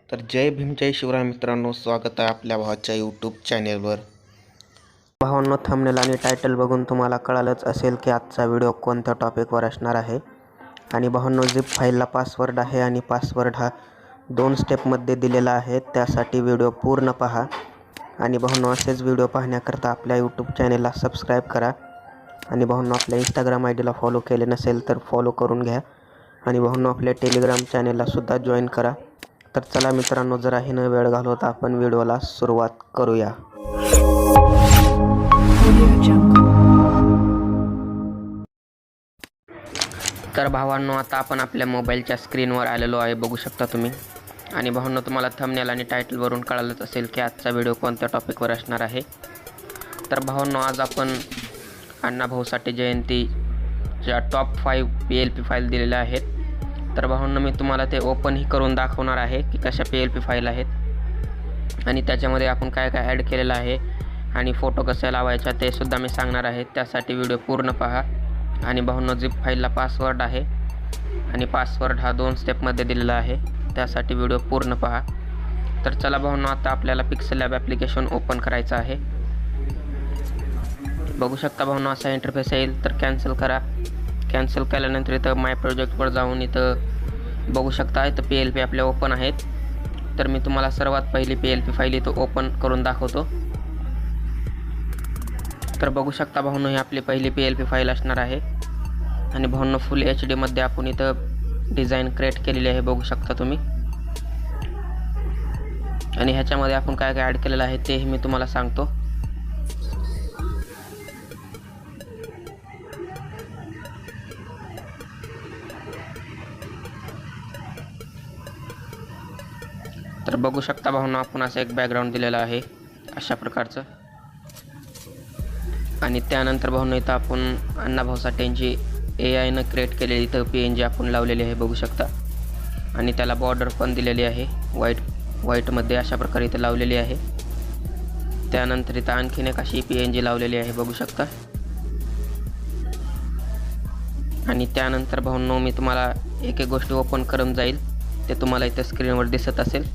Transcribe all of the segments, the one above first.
तर जय भीम जय शिवराय मित्रांनो, स्वागत आहे आपल्या भावाच्या यूट्यूब चॅनेलवर. भावांनो, थंबनेल आणि टायटल बघून तुम्हाला कळालंच असेल की आजचा व्हिडिओ कोणत्या टॉपिकवर असणार आहे. आणि भावांनो, झिप फाईलला पासवर्ड आहे आणि पासवर्ड हा 2 स्टेपमध्ये दिलेला आहे. त्यासाठी व्हिडिओ पूर्ण पहा. आणि भावांनो, असेच व्हिडिओ पाहण्याकरता आपल्या यूट्यूब चॅनेलला सबस्क्राईब करा. आणि भावांनो, आपल्या इंस्टाग्राम ID ला फॉलो केले नसेल तर फॉलो करून घ्या. आणि भावांनो, आपल्या टेलिग्राम चॅनेलला सुद्धा जॉईन करा. तर चला मित्रांनो, जराही न वेळ घालवता आपण व्हिडिओला सुरुवात करूया. तर भावांनो, आता आपण आपल्या मोबाईलच्या स्क्रीनवर आलेलो आहे, बघू शकता तुम्ही. आणि भावांनो, तुम्हाला थंबनेल आणि टायटलवरून कळालंच असेल की आजचा व्हिडिओ कोणत्या टॉपिकवर असणार आहे. तर भावांनो, आज आपण अण्णाभाऊ साठे जयंतीच्या टॉप 5 PLP फाईल दिलेल्या आहेत. तर भावांनो, मी तुम्हाला ते ओपनही करून दाखवणार आहे की कशा PLP फाईल आहेत आणि त्याच्यामध्ये आपण काय काय ॲड केलेलं आहे आणि फोटो कसे लावायचा ते सुद्धा मी सांगणार आहे. त्यासाठी व्हिडिओ पूर्ण पहा. आणि भावांनो, झिप फाईलला पासवर्ड आहे आणि पासवर्ड हा 2 स्टेपमध्ये दिलेला आहे. त्यासाठी व्हिडिओ पूर्ण पहा. तर चला भावांनो, आता आपल्याला पिक्सेल लॅब ॲप्लिकेशन ओपन करायचं आहे. बघू शकता भावांनो, असा इंटरफेस येईल. तर कॅन्सल करा. कॅन्सल केल्यानंतर इथं माय प्रोजेक्टवर जाऊन इथं बघू शकता, इथं PLP आपल्या ओपन आहेत. तर मी तुम्हाला सर्वात पहिली PLP फाईल इथं ओपन करून दाखवतो. तर बघू शकता भावांनो, ही आपली पहिली PLP फाईल असणार आहे. आणि भावांनो, फुल HD मध्ये आपण इथं डिझाईन क्रिएट केलेली आहे, बघू शकता तुम्ही. आणि ह्याच्यामध्ये आपण काय काय ॲड केलेलं आहे तेही मी तुम्हाला सांगतो. तर बघू शकता भावांनो, आपण असं एक बॅकग्राऊंड दिलेलं आहे अशा प्रकारचं. आणि त्यानंतर भावांनो, इथं आपण अण्णाभाऊ साठेंची AI नं क्रिएट केलेली इथं PNG आपण लावलेली आहे, बघू शकता. आणि त्याला बॉर्डर पण दिलेली आहे व्हाईटमध्ये अशा प्रकारे इथं लावलेली आहे. त्यानंतर इथं आणखीन एक अशी PNG लावलेली आहे, बघू शकता. आणि त्यानंतर भावांनो, मी तुम्हाला एक एक गोष्टी ओपन करून जाईल, ते तुम्हाला इथं स्क्रीनवर दिसत असेल,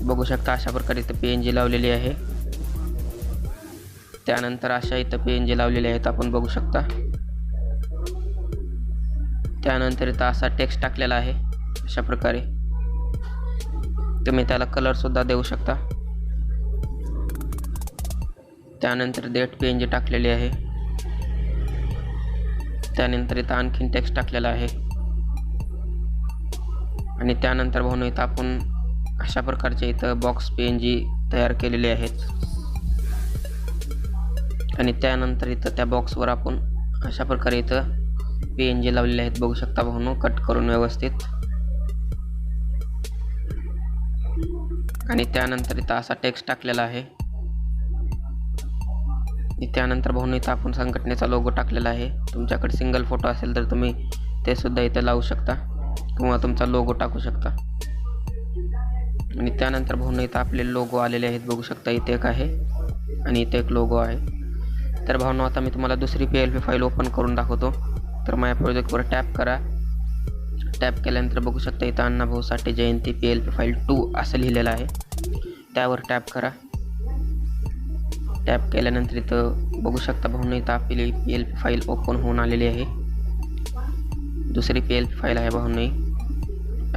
बघू शकता. अशा प्रकारे इथं PNG लावलेली आहे. त्यानंतर अशा इथं PNG लावलेले आहेत, आपण बघू शकता. त्यानंतर इथं असा टेक्स्ट टाकलेला आहे अशा प्रकारे. तुम्ही त्याला कलर सुद्धा देऊ शकता. त्यानंतर डेट PNG टाकलेली आहे. त्यानंतर इथं आणखीन टेक्स्ट टाकलेला आहे. आणि त्यानंतर भावांनो, इथं आपण अशा प्रकारचे इथं बॉक्स PNG तयार केलेले आहेत. आणि त्यानंतर इथं त्या बॉक्सवर आपण अशा प्रकारे इथं PNG लावलेले आहेत, बघू शकता भावांनो, कट करून व्यवस्थित. आणि त्यानंतर इथं असा टेक्स्ट टाकलेला आहे. त्यानंतर भावांनो, इथं आपण संघटनेचा लोगो टाकलेला आहे. तुमच्याकडे सिंगल फोटो असेल तर तुम्ही ते सुद्धा इथं लावू शकता किंवा तुमचा लोगो टाकू शकता. आणि त्यानंतर भावांनो, इथं आपले लोगो आलेले आहेत, बघू शकता. इथे एक आहे आणि इथे एक लोगो आहे. तर भावांनो, आता मी तुम्हाला दुसरी PLP फाईल ओपन करून दाखवतो. तर माझ्या प्रोजेक्टवर टॅप करा. टॅप केल्यानंतर बघू शकता, इथं अण्णाभाऊ साठे जयंती PLP फाईल 2 असं लिहिलेलं आहे. त्यावर टॅप करा. टॅप केल्यानंतर इथं बघू शकता भावांनो, इथं आपली PLP फाईल ओपन होऊन आलेली आहे. दुसरी PLP फाईल आहे भावांनो,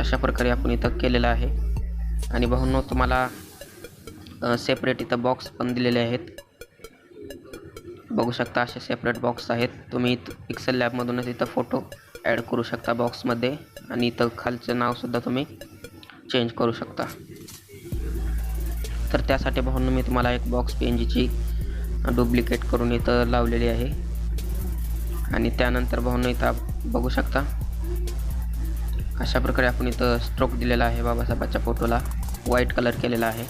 अशा प्रकारे आपण इथं केलेलं आहे. आणि भावांनो, तुम्हाला सेपरेट इथं बॉक्स पण दिलेले आहेत, बघू शकता. असे सेपरेट बॉक्स आहेत. तुम्ही पिक्सेल लॅबमधूनच इथं फोटो ॲड करू शकता बॉक्समध्ये. आणि इथं खालचं नावसुद्धा तुम्ही चेंज करू शकता. तर त्यासाठी भावांनो, मी तुम्हाला एक बॉक्स PNGची डुप्लिकेट करून इथं लावलेली आहे. आणि त्यानंतर भावांनो, इथं बघू शकता अशा प्रकारे आपण इथं स्ट्रोक दिलेला आहे. बाबासाहेबांच्या फोटोला व्हाईट कलर केलेला आहे,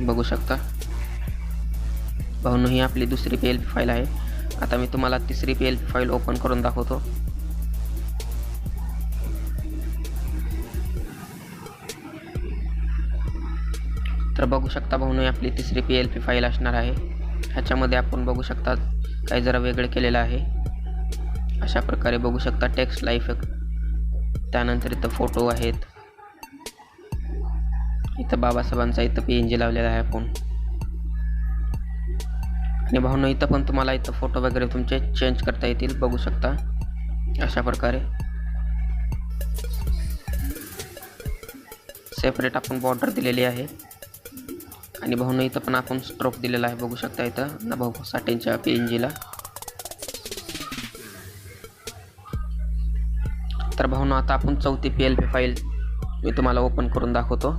बघू शकता भावांनो. ही आपली दुसरी PLP फाईल आहे. आता मी तुम्हाला तिसरी PLP फाईल ओपन करून दाखवतो. तर बघू शकता भावांनो, ही आपली तिसरी PLP फाईल असणार आहे. ह्याच्यामध्ये आपण बघू शकता काही जरा वेगळं केलेलं आहे. अशा प्रकारे बघू शकता टेक्स्टला इफेक्ट त्यानंतर इथं फोटो आहेत, इथं बाबासाहेबांचा इथं PNG लावलेला आहे फोन. आणि भावना इथं पण तुम्हाला इथं फोटो वगैरे तुमचे चेंज करता येतील, बघू शकता अशा प्रकारे. सेपरेट आपण बॉर्डर दिलेली आहे. आणि भावना इथं पण आपण स्ट्रोक दिलेला आहे, बघू शकता इथं नभाऊ साठेंच्या PNGला. तर भावना आता आपण चौथी PLP फाईल मी तुम्हाला ओपन करून दाखवतो.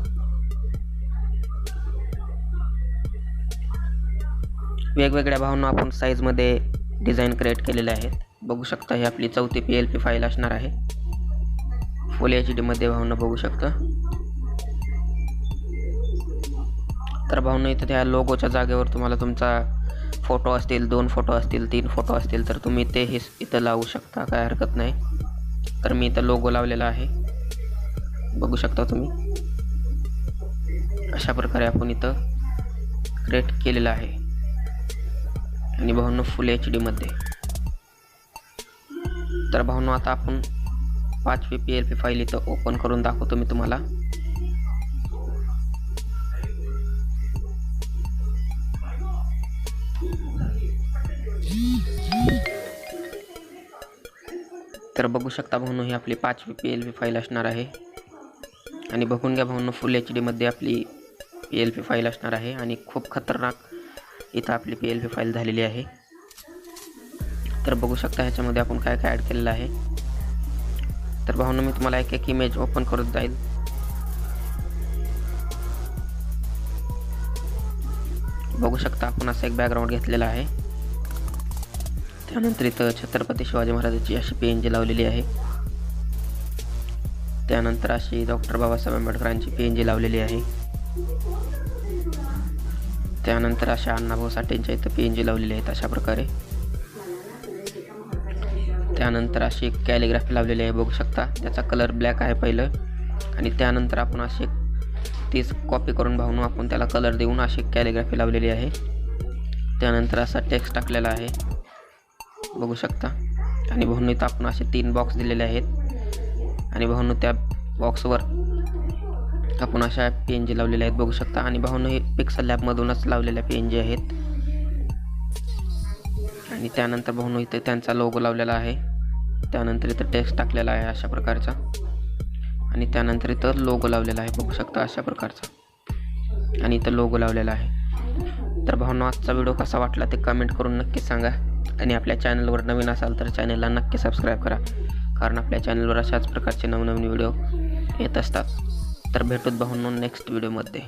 वेगवेगळ्या भावना आपण साईजमध्ये डिझाईन क्रिएट केलेले आहेत, बघू शकता. ही आपली चौथी PLP फाईल असणार आहे. फुल HD मध्ये भावना बघू शकता. तर भावना इथं त्या लोगोच्या जागेवर तुम्हाला तुमचा फोटो असतील, 2 फोटो असतील, 3 फोटो असतील तर तुम्ही ते हे इथं लावू शकता, काय हरकत नाही. तर मी इथं लोगो लावलेला आहे, बघू शकता तुम्ही. अशा प्रकारे आपण इथं क्रिएट केलेलं आहे. आणि भावना फुल HD मध्ये. तर भावना आता आपण 5वी PLP फाईल इथं ओपन करून दाखवतो मी तुम्हाला. तर बघू शकता भावनो, ही आपली 5वी PLP फाईल असणार आहे. आणि बघून घ्या भावनो, फुल HD मध्ये आपली PLP फाईल असणार आहे. आणि खूप खतरनाक इथं आपली PLP फाईल झालेली आहे. तर बघू शकता ह्याच्यामध्ये आपण काय काय ॲड केलेलं आहे. तर भावनो, मी तुम्हाला एक एक इमेज ओपन करत जाईल. बघू शकता आपण असं एक बॅकग्राऊंड घेतलेला आहे. त्यानंतर इथं छत्रपती शिवाजी महाराजांची अशी PNG लावलेली आहे. त्यानंतर अशी डॉक्टर बाबासाहेब आंबेडकरांची PNG लावलेली आहे. त्यानंतर अशा अण्णाभाऊ साठेंच्या इथं PNG लावलेली आहेत अशा प्रकारे. त्यानंतर अशी कॅलिग्राफी लावलेली आहे, बघू शकता. त्याचा कलर ब्लॅक आहे पहिलं. आणि त्यानंतर आपण अशी तीच कॉपी करून भावनो आपण त्याला कलर देऊन अशी कॅलिग्राफी लावलेली आहे. त्यानंतर असा टेक्स्ट टाकलेला आहे, बघू शकता. आणि भावनो इथं आपण असे 3 बॉक्स दिलेले आहेत. आणि भावनो त्या बॉक्सवर आपण अशा PNG लावलेल्या आहेत, बघू शकता. आणि भावनो हे पिक्सल लॅबमधूनच लावलेल्या PNG आहेत. आणि त्यानंतर भावनो इथे त्यांचा लोगो लावलेला आहे. त्यानंतर इथं टेक्स्ट टाकलेला आहे अशा प्रकारचा. आणि त्यानंतर इथं लोगो लावलेला आहे, बघू शकता अशा प्रकारचा. आणि इथं लोगो लावलेला आहे. तर भावनो, आजचा व्हिडिओ कसा वाटला ते कमेंट करून नक्की सांगा. आणि आपल्या चॅनलवर नवीन असाल तर चॅनलला नक्की सबस्क्राईब करा, कारण आपल्या चॅनलवर अशाच प्रकारचे नवनवीन व्हिडिओ येत असतात. तर भेटूत भावनो नेक्स्ट व्हिडिओमध्ये.